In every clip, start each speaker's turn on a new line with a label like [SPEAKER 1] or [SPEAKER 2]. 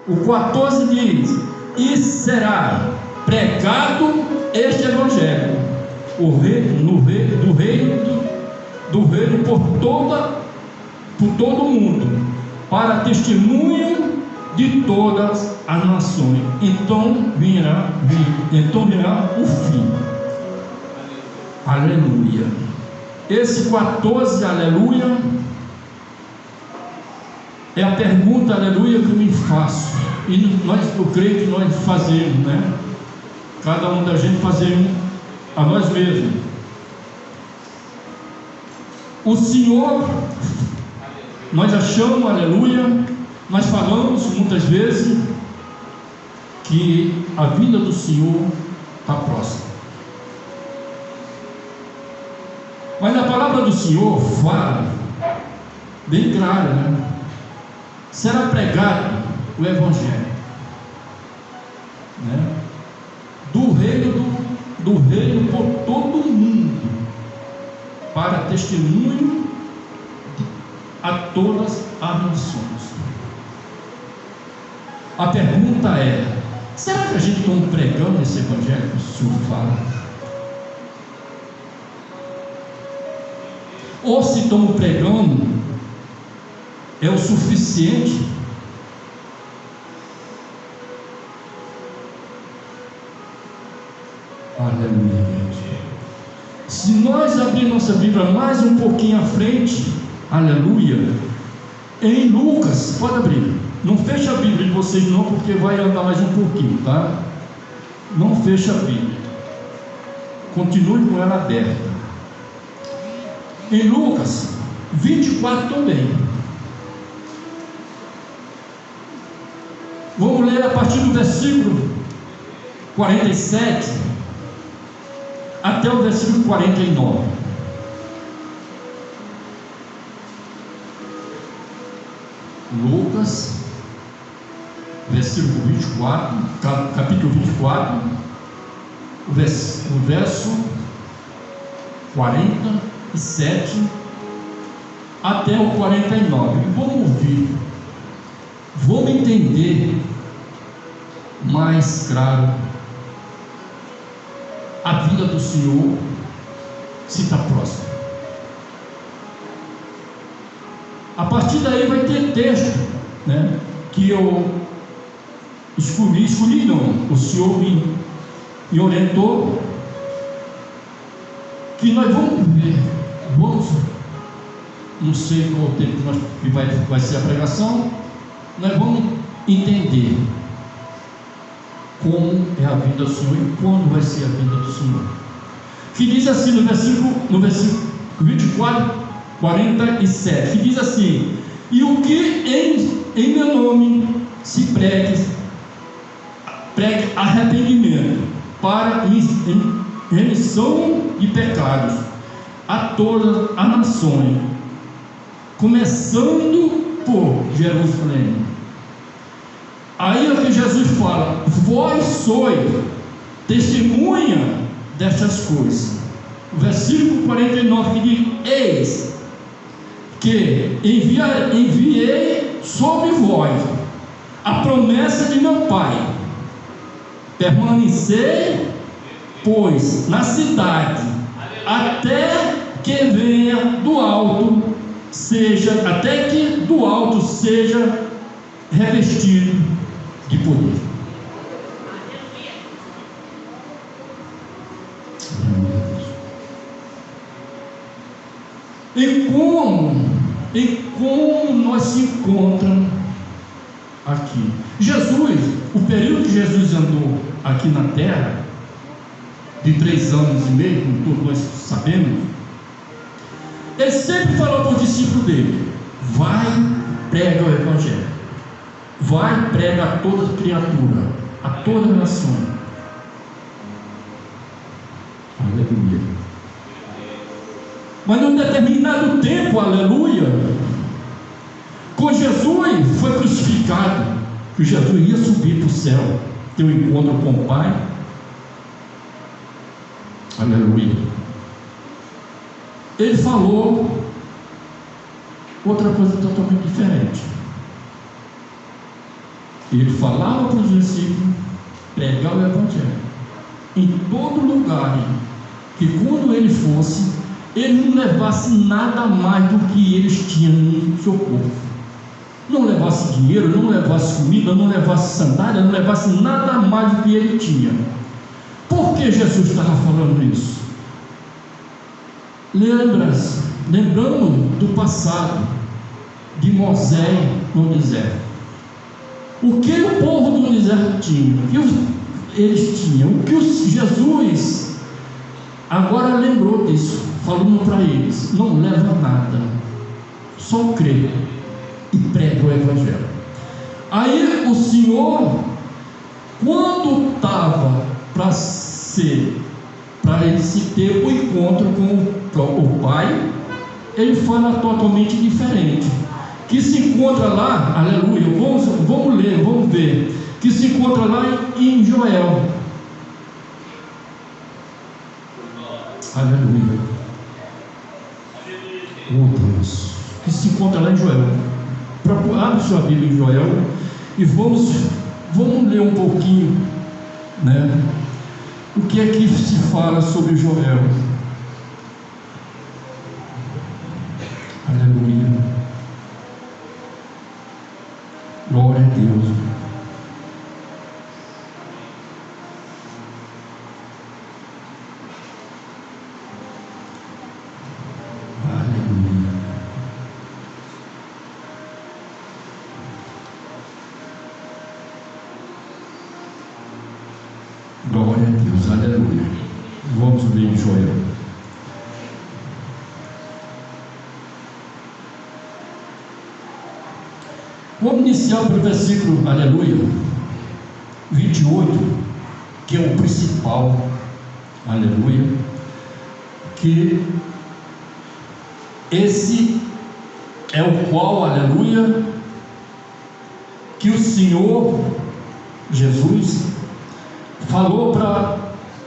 [SPEAKER 1] O 14 diz: e será pregado este evangelho do reino por todo o mundo, para testemunho de todas as nações. Então virá o fim. Aleluia. Esse 14, aleluia, é a pergunta, aleluia, que eu me faço. E eu creio que nós fazemos, né? Cada um da gente fazemos a nós mesmos. O Senhor, nós achamos, aleluia, nós falamos muitas vezes que a vinda do Senhor está próxima. Mas a palavra do Senhor fala bem claro, né? Será pregado o Evangelho, né? Do reino por todo o mundo, para testemunho a todas as nações. A pergunta é: será que a gente está pregando esse Evangelho que o Senhor fala? Ou se estamos pregando é o suficiente? Aleluia, gente. Se nós abrir nossa Bíblia mais um pouquinho à frente, aleluia, em Lucas, pode abrir, não fecha a Bíblia de vocês não, porque vai andar mais um pouquinho, tá? Não fecha a Bíblia, continue com ela aberta. Em Lucas 24 também. Vamos ler a partir do versículo 47 até o versículo 49. Lucas, versículo 24, capítulo 24, o verso 47 até o 49. Vamos ouvir, vamos entender mais claro a vinda do Senhor, se está próximo. A partir daí vai ter texto, né, que eu escolhi não, o Senhor me orientou, que nós vamos ver, não sei qual o tempo que vai ser a pregação, nós vamos entender como é a vinda do Senhor e quando vai ser a vinda do Senhor. Que diz assim no versículo 24, 47, que diz assim: e o que em meu nome se pregue arrependimento para remissão de pecados a todas as nações, começando por Jerusalém. Aí é que Jesus fala: vós sois testemunha destas coisas. O versículo 49 que diz: eis que enviei sobre vós a promessa de meu Pai. Permanecei, pois, na cidade, até que do alto seja revestido de poder. E como nós se encontramos aqui? Jesus, o período que Jesus andou aqui na terra, de 3 anos e meio, como todos nós sabemos, ele sempre falou para o discípulo dele: vai, prega o Evangelho, vai, prega a toda criatura, a toda nação. Aleluia. Mas num determinado tempo, aleluia, quando Jesus foi crucificado, que Jesus ia subir para o céu, ter um encontro com o Pai, aleluia, ele falou outra coisa totalmente diferente. Ele falava para os discípulos pregar o Evangelho em todo lugar, que quando ele fosse, ele não levasse nada mais do que eles tinham no seu corpo. Não levasse dinheiro, não levasse comida, não levasse sandália, não levasse nada mais do que ele tinha. Por que Jesus estava falando isso? Lembrando do passado de Moisés no deserto. O que o povo do deserto tinha? O que eles tinham? O que Jesus agora lembrou disso, falando para eles: não leva nada, só crê e prega o Evangelho. Aí o Senhor, quando estava para ele se ter o encontro com o Pai, ele fala totalmente diferente. Que se encontra lá, aleluia, vamos ler, vamos ver, que se encontra lá em Joel, aleluia, oh Deus, que se encontra lá em Joel. Abre sua Bíblia em Joel e vamos ler um pouquinho, né, o que é que se fala sobre Joel. Aleluia. Glória a Deus. Aleluia. Glória a Deus. Aleluia. Vamos ler em Joel. Vamos iniciar pelo versículo, aleluia, 28, que é o principal, aleluia, que esse é o qual, aleluia, que o Senhor Jesus falou para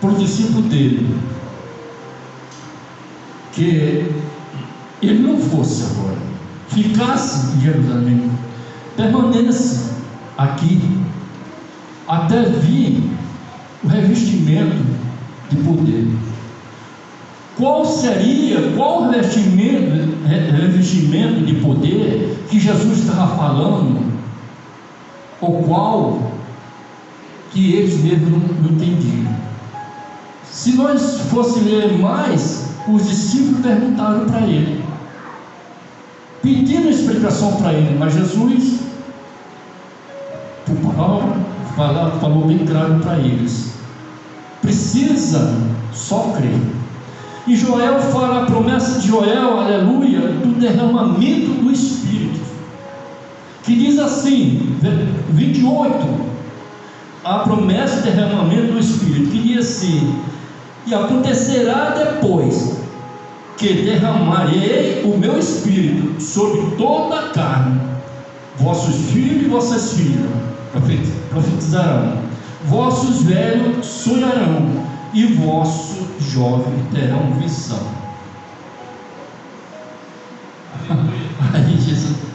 [SPEAKER 1] o discípulo dele, que ele não fosse agora, ficasse em Jerusalém, permanece aqui até vir o revestimento de poder. Qual o revestimento de poder que Jesus estava falando, o qual que eles mesmos não entendiam? Se nós fosse ler mais, os discípulos perguntaram para ele, pedindo explicação para ele, mas Jesus, por palavra, falou bem claro para eles: precisa só crer. E Joel fala a promessa de Joel, aleluia, do derramamento do Espírito, que diz assim, 28, a promessa do derramamento do Espírito, que diz assim: e acontecerá depois que derramarei o meu Espírito sobre toda a carne, vossos filhos e vossas filhas profetizarão, vossos velhos sonharão, e vossos jovens terão visão.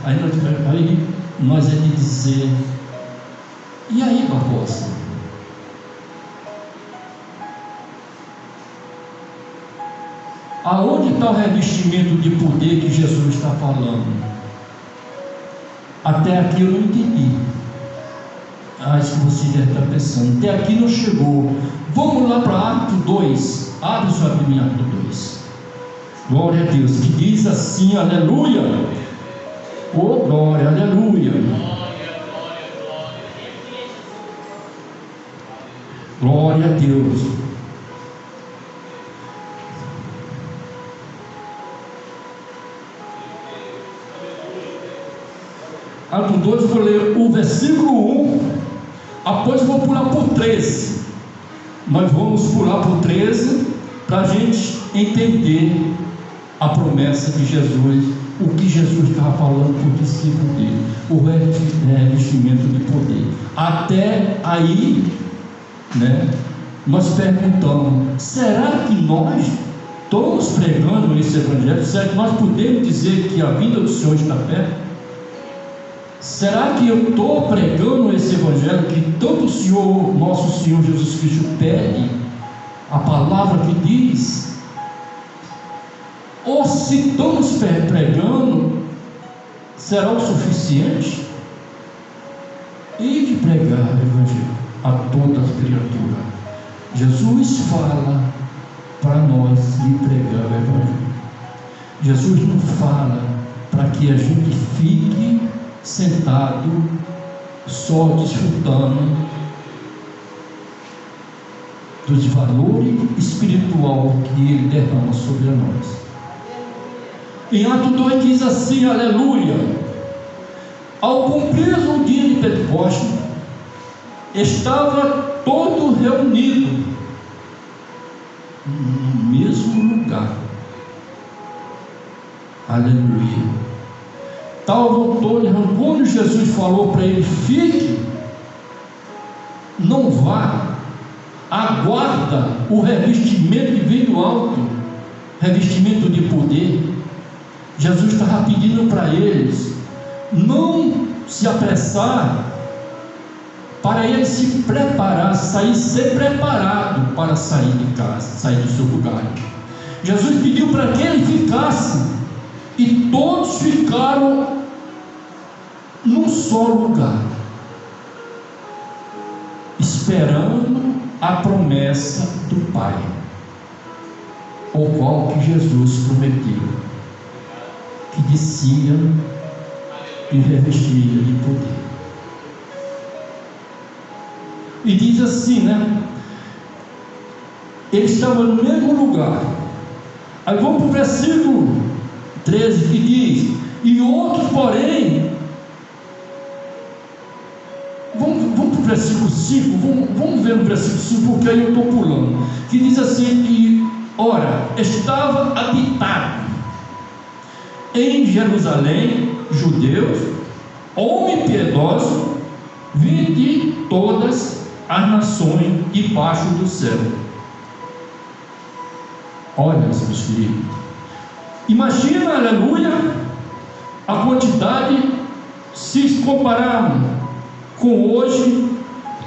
[SPEAKER 1] Aí nós é de dizer: e aí, Barbosa? Aonde está o revestimento de poder que Jesus está falando? Até aqui eu não entendi. Acho que você deve estar pensando, até aqui não chegou. Vamos lá para Atos 2. Abre sua Bíblia em Atos 2. Glória a Deus, que diz assim, aleluia. Oh, glória, aleluia. Glória a Deus. Atos 2, eu vou ler o versículo 1, após eu vou pular por 13. Nós vamos pular por 13 para a gente entender a promessa de Jesus, o que Jesus estava falando para o discípulo dele, o revestimento de poder. Até aí, né, nós perguntamos: será que nós estamos pregando esse evangelho? Será que nós podemos dizer que a vinda do Senhor está perto? Será que eu estou pregando esse evangelho que tanto o Senhor, nosso Senhor Jesus Cristo, pede, a palavra que diz? Ou se estamos pregando, será o suficiente? E de pregar o evangelho a toda a criatura. Jesus fala para nós de pregar o evangelho. Jesus não fala para que a gente fique sentado só desfrutando dos valores espirituais que Ele derrama sobre nós. Em Atos 2 diz assim, aleluia: ao cumprir o dia de Pentecostes, estava todo reunido no mesmo lugar. Aleluia. Estavam todos, quando Jesus falou para ele: fique, não vá, aguarda o revestimento que vem do alto, revestimento de poder. Jesus estava pedindo para eles não se apressar, para eles se preparar, ser preparado para sair de casa, sair do seu lugar. Jesus pediu para que ele ficasse, e todos ficaram num só lugar, esperando a promessa do Pai, o qual que Jesus prometeu, que descia e revestia de poder. E diz assim, né? Ele estava no mesmo lugar. Aí vamos para o versículo 13, que diz: e outros, porém, vamos para o versículo 5, vamos ver no versículo 5, porque aí eu estou pulando, que diz assim, que, ora, estava habitado em Jerusalém judeus, homem piedoso, vindo de todas as nações debaixo do céu. Olha, meus queridos, imagina, aleluia, a quantidade, se compararmos com hoje,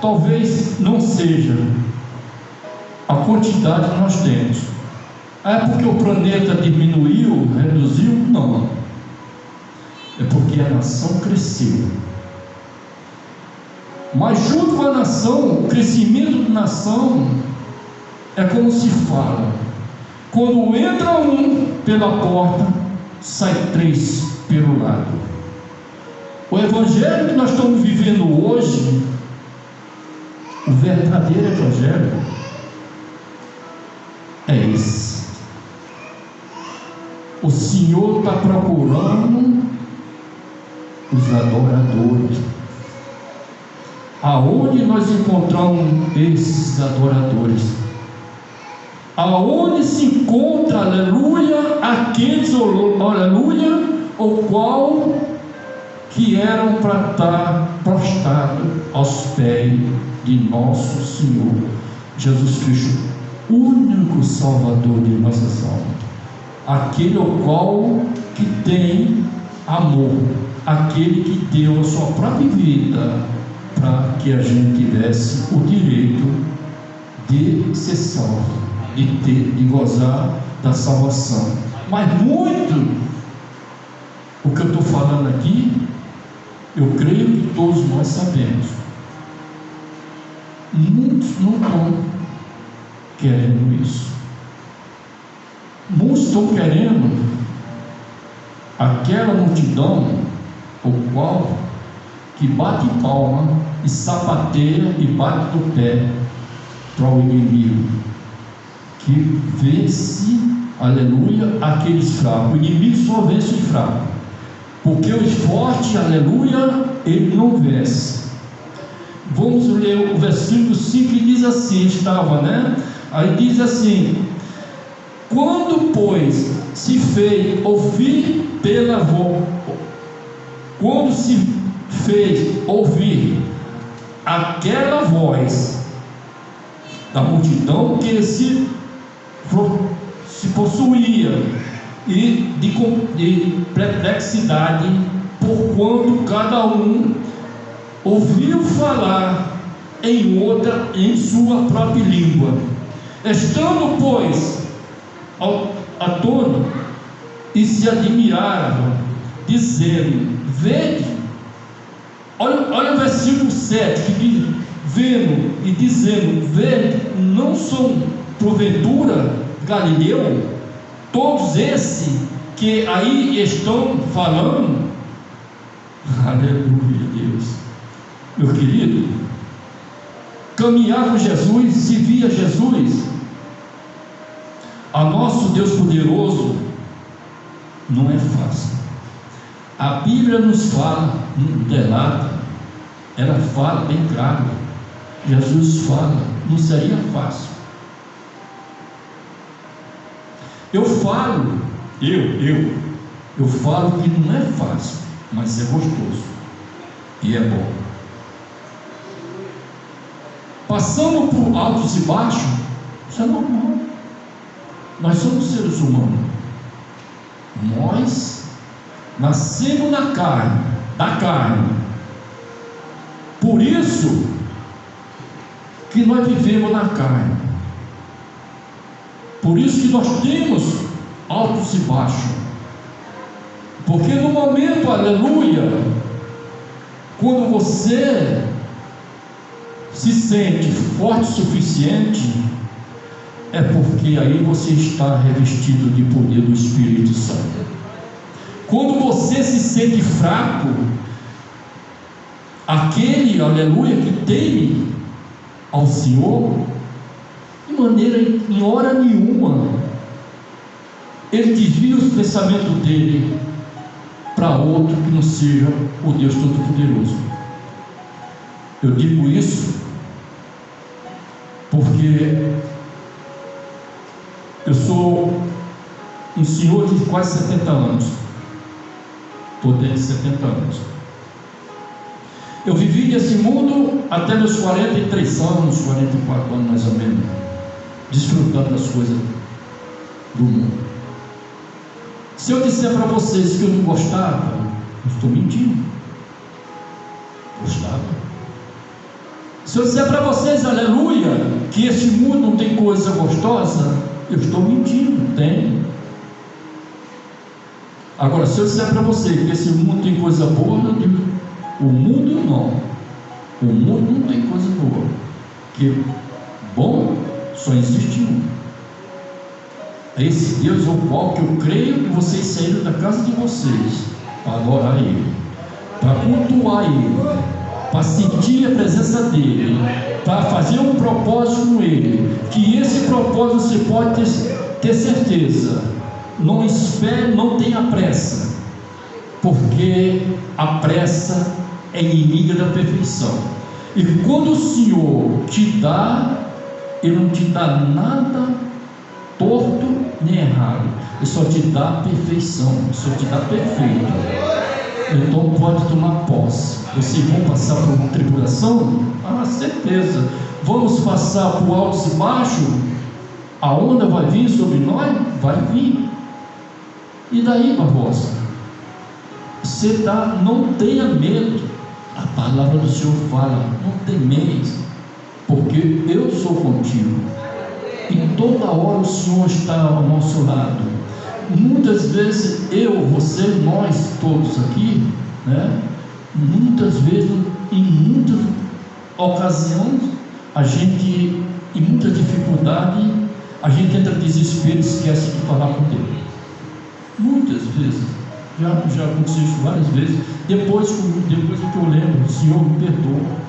[SPEAKER 1] talvez não seja a quantidade que nós temos. É porque o planeta diminuiu, reduziu? Não. É porque a nação cresceu. Mas junto com a nação, o crescimento da nação é como se fala: quando entra um pela porta, sai três pelo lado. O evangelho que nós estamos vivendo hoje, o verdadeiro evangelho, é esse. O Senhor está procurando os adoradores. Aonde nós encontramos esses adoradores? Aonde se encontra, aleluia, aqueles, aleluia, o qual que eram para estar prostrados aos pés de nosso Senhor Jesus Cristo, único Salvador de nossas almas, aquele o qual que tem amor, aquele que deu a sua própria vida para que a gente tivesse o direito de ser salvo, de gozar da salvação. Mas muito o que eu estou falando aqui, eu creio que todos nós sabemos. Muitos não estão querendo isso. Muitos estão querendo aquela multidão, o qual que bate palma e sapateia e bate do pé para o inimigo, que vence, aleluia, aqueles fracos. O inimigo só vence os fracos, porque os fortes, aleluia, ele não vence. Vamos ler o versículo 5 que diz assim, estava, né? Aí diz assim: quando, pois, se fez ouvir pela voz, quando se fez ouvir aquela voz da multidão que se possuía e de perplexidade porquanto cada um ouviu falar em outra, em sua própria língua. Estando, pois, atônitos, e se admiravam, dizendo: vede, olha o versículo 7, que diz: vendo e dizendo, vede, não são porventura Galileu todos esses que aí estão falando? Aleluia, Deus. Meu querido, caminhar com Jesus, seguir a Jesus, a nosso Deus poderoso, não é fácil. A Bíblia nos fala, não delata, ela fala bem claro. Jesus fala, não seria fácil. Eu falo que não é fácil, mas é gostoso e é bom. Passando por altos e baixos, isso é normal. Nós somos seres humanos. Nós nascemos da carne. Por isso que nós vivemos na carne. Por isso que nós temos altos e baixos. Porque no momento, aleluia, quando você se sente forte o suficiente, é porque aí você está revestido de poder do Espírito Santo. Quando você se sente fraco, aquele, aleluia, que teme ao Senhor, em hora nenhuma, ele desvia os pensamentos dele para outro que não seja o Deus Todo-Poderoso. Eu digo isso porque eu sou um senhor de quase 70 anos. Estou dentro de 70 anos. Eu vivi nesse mundo até meus 43 anos, 44 anos mais ou menos, desfrutando das coisas do mundo. Se eu disser para vocês que eu não gostava, eu estou mentindo. Gostava. Se eu disser para vocês, aleluia, que esse mundo não tem coisa gostosa, eu estou mentindo, tem. Agora, se eu disser para você que esse mundo tem coisa boa, eu digo: o mundo não. O mundo não tem coisa boa. Que bom só existe um. Esse Deus é o qual que eu creio que vocês saíram da casa de vocês para adorar Ele, para cultuar Ele, para sentir a presença dEle, para fazer um propósito com Ele. Que esse propósito você pode ter certeza. Não espere, não tenha pressa, porque a pressa é inimiga da perfeição. E quando o Senhor te dá, Ele não te dá nada torto nem errado, Ele só te dá perfeição, só te dá perfeito. Então pode tomar posse. Vocês vão passar por uma tribulação? Ah, certeza. Vamos passar por altos e baixos? A onda vai vir sobre nós? Vai vir. E daí, Barbosa? Você não tenha medo. A palavra do Senhor fala: não temeis, porque eu sou contigo. E toda hora o Senhor está ao nosso lado. Muitas vezes você, nós todos aqui, né? Muitas vezes, em muitas ocasiões, a gente, em muita dificuldade, a gente entra em desespero e esquece de falar com Deus. Muitas vezes, já aconteceu isso várias vezes. Depois que eu lembro, o Senhor me perdoa.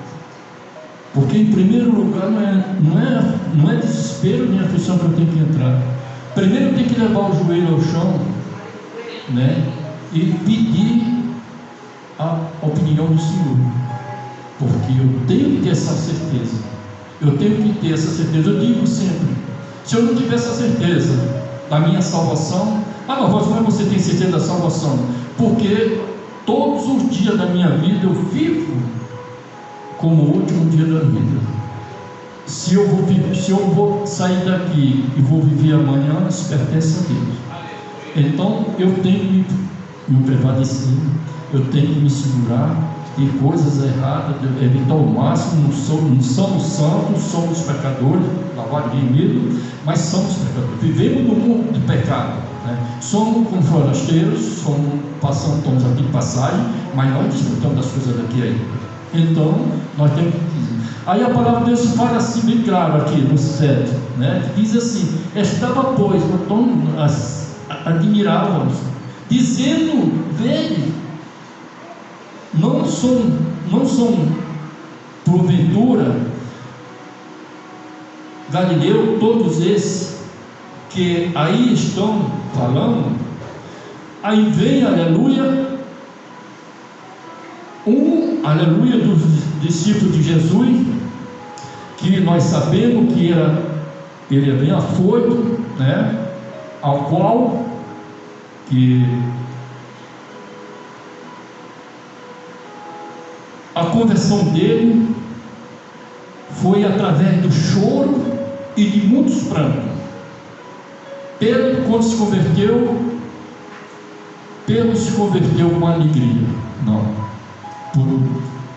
[SPEAKER 1] Porque em primeiro lugar não é desespero nem aflição que eu tenho que entrar. Primeiro eu tenho que levar o joelho ao chão, né? E pedir a opinião do Senhor. Porque eu tenho que ter essa certeza. Eu digo sempre: se eu não tiver essa certeza da minha salvação, mas como você tem certeza da salvação? Porque todos os dias da minha vida eu vivo como o último dia da vida. Se eu vou sair daqui e vou viver amanhã, isso pertence a Deus. Então eu tenho que me prevalecer, eu tenho que me segurar, tem coisas erradas, evitar ao máximo. Não somos santos, somos pecadores, lavado de medo, mas somos pecadores, vivemos no mundo de pecado, né? Somos como forasteiros, estamos aqui de passagem, mas nós desfrutamos das coisas daqui ainda. Então nós temos que dizer. Aí a palavra de Deus fala assim bem claro aqui no 7, né? Diz assim: estava, pois, admiravam, dizendo dele, não são porventura Galileu todos esses que aí estão falando? Aí vem, aleluia, aleluia, dos discípulos de Jesus, que nós sabemos que ele é bem afoito, né? Ao qual que a conversão dele foi através do choro e de muitos prantos. Pedro, quando se converteu, com alegria? Não.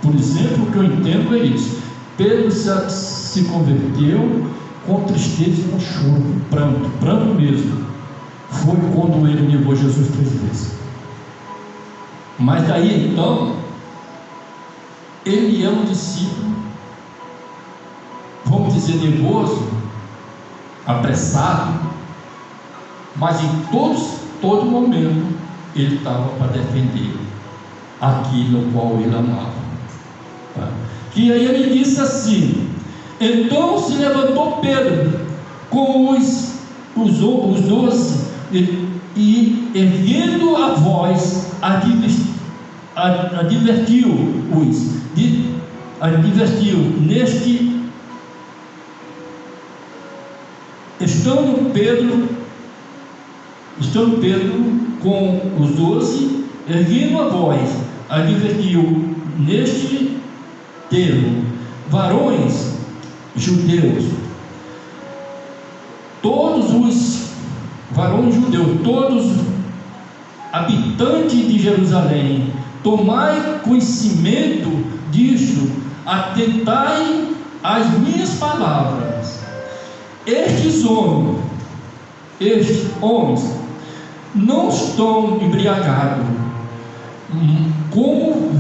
[SPEAKER 1] Por exemplo, o que eu entendo é isso: Pedro se converteu com tristeza e com choro, com pranto mesmo. Foi quando ele negou Jesus 3 vezes. Mas daí então, ele é um discípulo, vamos dizer, nervoso, apressado, mas em todo momento ele estava para defender aquilo qual ele amava, tá? Que aí ele disse assim: então se levantou Pedro com os 12 e erguendo a voz advertiu-os, estando Pedro com os 12, erguendo a voz, advertiu neste termo: varões judeus, todos habitantes de Jerusalém, tomai conhecimento disto, atentai às minhas palavras. Estes homens não estão embriagados, como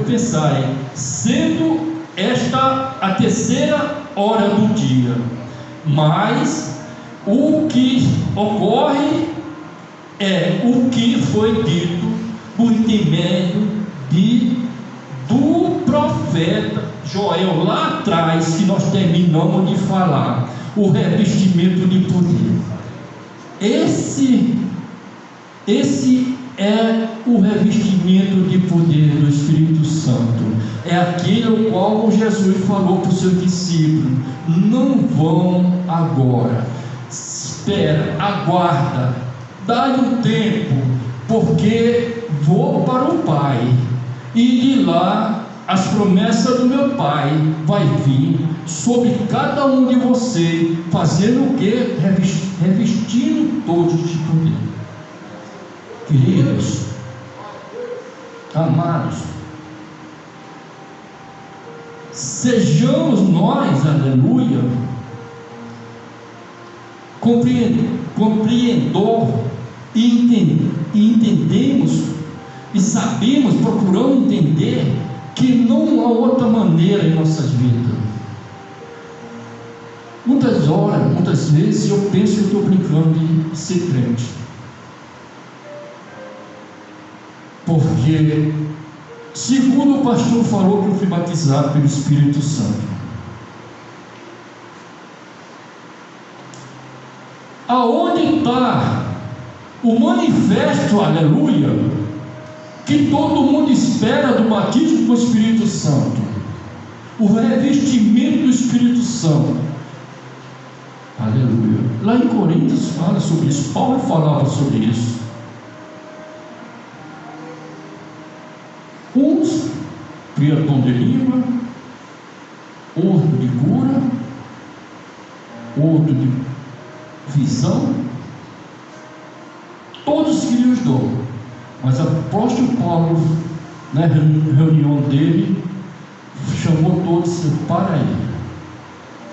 [SPEAKER 1] pensai, sendo esta a 3ª hora do dia. Mas o que ocorre é o que foi dito por intermédio do profeta Joel lá atrás, que nós terminamos de falar, o revestimento de poder. Esse é o revestimento de poder do Espírito Santo. É aquele ao qual Jesus falou para os seus discípulos: não vão agora, espera, aguarda, dá-lhe um tempo, porque vou para o Pai, e de lá as promessas do meu Pai vai vir sobre cada um de vocês, fazendo o que? Revestindo todos de poder. Queridos, amados, sejamos nós, aleluia, compreendor e entendemos e sabemos, procuramos entender que não há outra maneira em nossas vidas. Muitas vezes eu penso que estou brincando de ser crente, porque segundo o pastor falou que eu fui batizado pelo Espírito Santo, aonde está o manifesto, aleluia, que todo mundo espera do batismo com o Espírito Santo, o revestimento do Espírito Santo, aleluia? Lá em Coríntios fala sobre isso, Paulo falava sobre isso. Uns criam dom de língua, outro de cura, outro de visão, todos criam os dons, mas o apóstolo Paulo, na reunião dele, chamou todos e disse: para aí,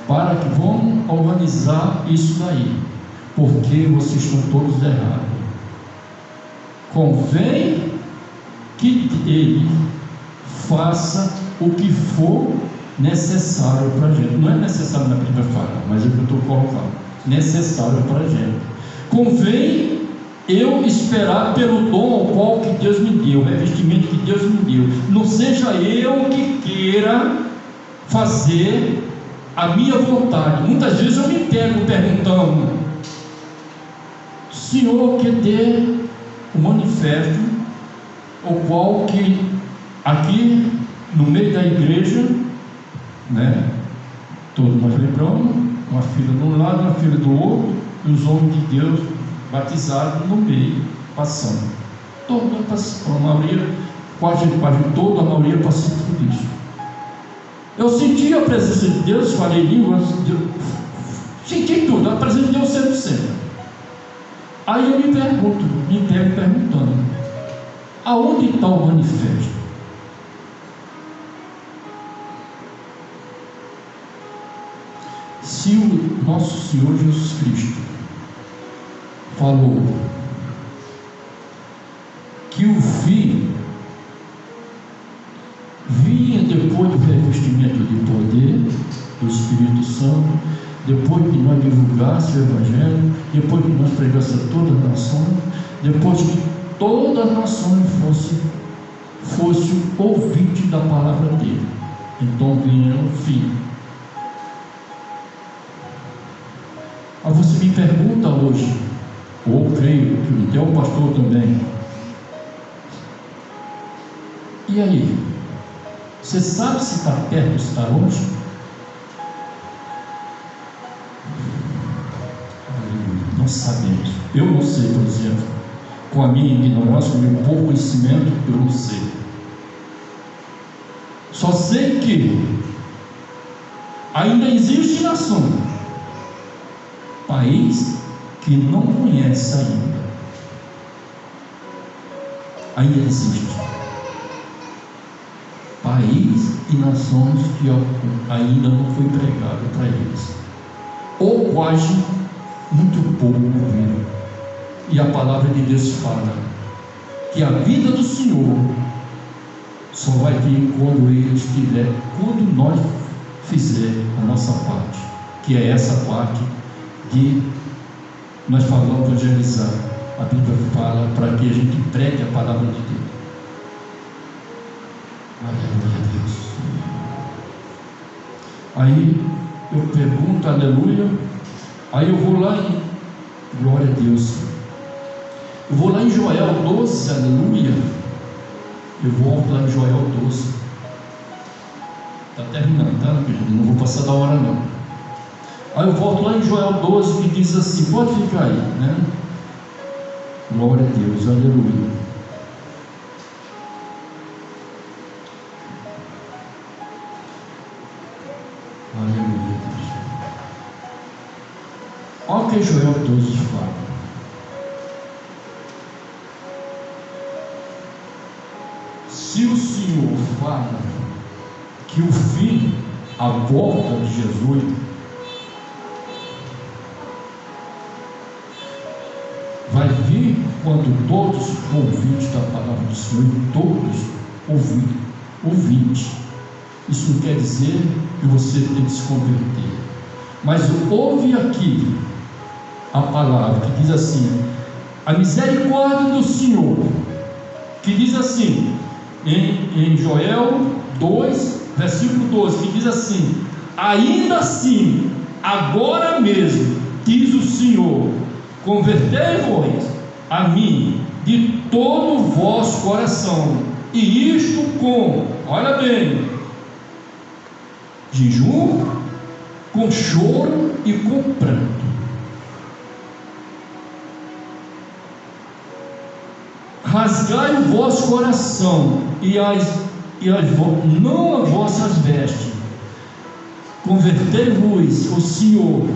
[SPEAKER 1] para que vamos organizar isso daí, porque vocês estão todos errados. Convém que ele faça o que for necessário para a gente. Não é necessário na Bíblia falar, mas é o que eu estou colocando: necessário para a gente. Convém eu esperar pelo dom ao qual que Deus me deu, o revestimento que Deus me deu. Não seja eu que queira fazer a minha vontade. Muitas vezes eu me pego perguntando: Senhor, que dê o manifesto, o qual que aqui no meio da igreja, né, todos nós lembramos, uma filha de um lado, uma filha do outro, e os homens de Deus batizados no meio, passando. A maioria, quase toda a maioria passou por isso. Eu senti a presença de Deus, falei línguas, senti tudo, a presença de Deus 100%. Aí eu me pego perguntando: aonde está o manifesto? Se o nosso Senhor Jesus Cristo falou que o fim vinha depois do revestimento de poder do Espírito Santo, depois que nós divulgássemos o Evangelho, depois que nós pregássemos a todas as nações, depois que todas as nações fosse ouvinte da palavra dele, então vinha o fim. Aí você me pergunta hoje, ou creio que até o pastor também: e aí, você sabe se está perto ou se está longe? Não sabemos. Eu não sei, por exemplo, com a minha ignorância, com o meu pouco conhecimento, eu não sei. Só sei que ainda existe nação, país que não conhece ainda existe país e nações que ainda não foi pregado para eles, ou quase muito pouco ouviram. E a palavra de Deus fala que a vida do Senhor só vai vir quando nós fizer a nossa parte, que é essa parte de nós falamos evangelizar. A Bíblia fala para que a gente pregue a palavra de Deus. Aleluia a Deus. Aí eu pergunto, aleluia. Aí eu vou lá em glória a Deus. Eu vou lá em Joel 12, aleluia. Eu volto lá em Joel 12. Está terminando, tá? Não vou passar da hora não. Aí eu volto lá em Joel 12, que diz assim, pode ficar aí, né? Glória a Deus, aleluia. Aleluia, Deus. Olha o que Joel 12 fala. Se o Senhor fala que o fim, a volta de Jesus, vai vir quando todos ouvintes da palavra do Senhor, todos ouvintes. Isso não quer dizer que você tem que se converter, mas ouve aqui a palavra que diz assim: a misericórdia do Senhor, que diz assim em Joel 2, versículo 12, que diz assim: ainda assim, agora mesmo, diz o Senhor, convertei-vos a mim de todo o vosso coração, e isto com, olha bem, jejum, com choro e com pranto. Rasgai o vosso coração não as vossas vestes. Convertei-vos o Senhor.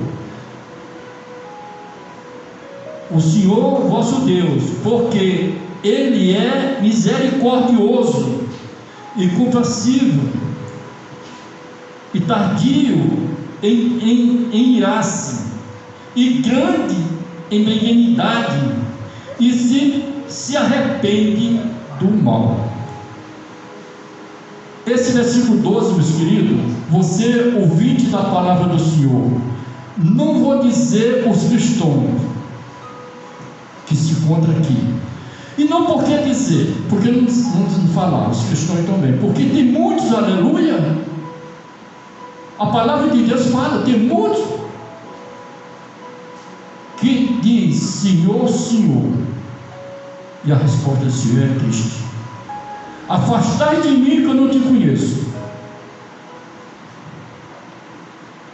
[SPEAKER 1] o Senhor vosso Deus, porque Ele é misericordioso e compassivo, e tardio em irar-se, e grande em benignidade, e se arrepende do mal. Esse versículo 12, meus queridos, você, ouvinte da palavra do Senhor, não vou dizer os cristãos que se encontram aqui, e não por que dizer, porque não falar, os cristãos também, porque tem muitos, aleluia, a palavra de Deus fala, tem muitos que diz, Senhor, Senhor, e a resposta do Senhor é triste: afastai de mim que eu não te conheço.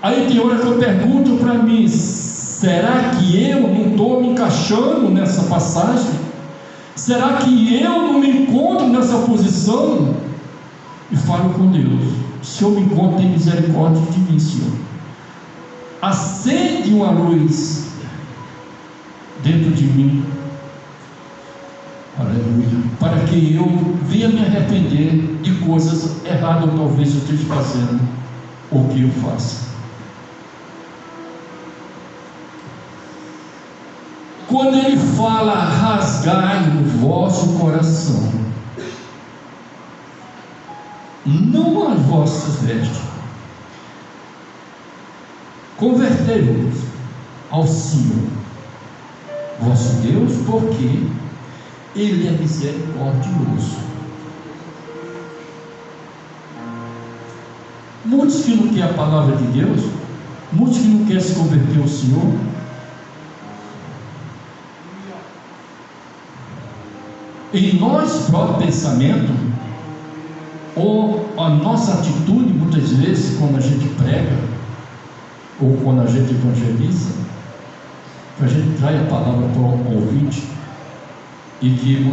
[SPEAKER 1] Aí tem hora que eu pergunto para mim, será que eu não estou me encaixando nessa passagem? Será que eu não me encontro nessa posição? E falo com Deus: se eu me encontro, tem misericórdia de mim, Senhor. Acende uma luz dentro de mim, aleluia, para que eu venha me arrepender de coisas erradas ou talvez eu esteja fazendo, ou que eu faça. Quando ele fala rasgai no vosso coração, não as vossas vestes, convertei-vos ao Senhor vosso Deus, porque Ele é misericordioso. Muitos que não querem a palavra de Deus, muitos que não querem se converter ao Senhor, em nosso próprio pensamento, ou a nossa atitude, muitas vezes, quando a gente prega, ou quando a gente evangeliza, que a gente traz a palavra para o ouvinte, e que